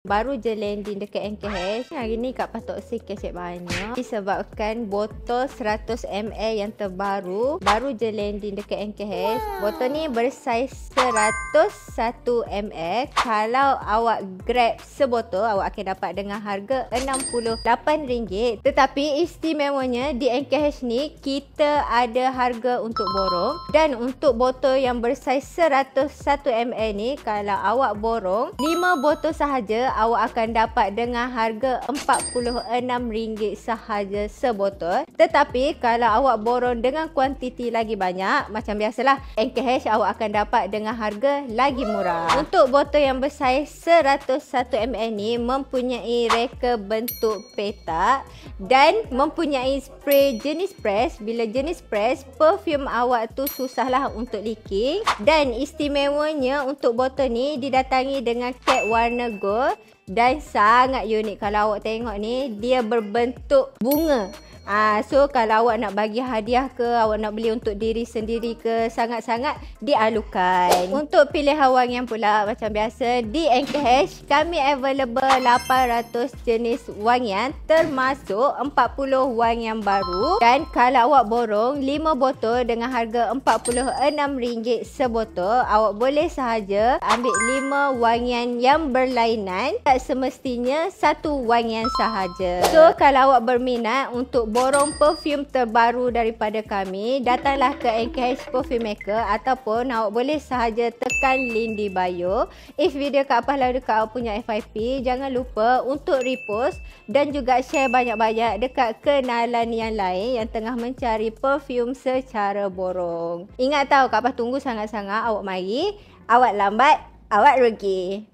Baru je landing dekat NKH. Hari ni Kak patut say kecek banyak disebabkan botol 100ml yang terbaru baru je landing dekat NKH. Botol ni bersaiz 101ml. Kalau awak grab sebotol, awak akan dapat dengan harga RM68. Tetapi istimewanya di NKH ni kita ada harga untuk borong, dan untuk botol yang bersaiz 101ml ni kalau awak borong 5 botol sahaja, awak akan dapat dengan harga RM46 sahaja sebotol. Tetapi kalau awak borong dengan kuantiti lagi banyak, macam biasalah NKH, awak akan dapat dengan harga lagi murah. Untuk botol yang bersaiz 101ml ni mempunyai reka bentuk petak dan mempunyai spray jenis press. Bila jenis press, perfume awak tu susahlah untuk leaking. Dan istimewanya untuk botol ni didatangi dengan cap warna gold dan sangat unik. Kalau awak tengok ni, dia berbentuk bunga. So kalau awak nak bagi hadiah ke, awak nak beli untuk diri sendiri ke, sangat-sangat dialukan. Untuk pilihan wangian pula, macam biasa di NKH kami available 800 jenis wangian, termasuk 40 wangian baru. Dan kalau awak borong 5 botol dengan harga RM46 sebotol, awak boleh sahaja ambil 5 wangian yang berlainan. Tak semestinya satu wangian sahaja. So kalau awak berminat untuk borong perfume terbaru daripada kami, datanglah ke NKH Perfume Maker, ataupun awak boleh sahaja tekan link di bio. If video Kak Apah lalu dekat awak punya FYP, jangan lupa untuk repost dan juga share banyak-banyak dekat kenalan yang lain yang tengah mencari perfume secara borong. Ingat tahu, Kak Apah tunggu sangat-sangat. Awak mari, awak lambat, awak rugi.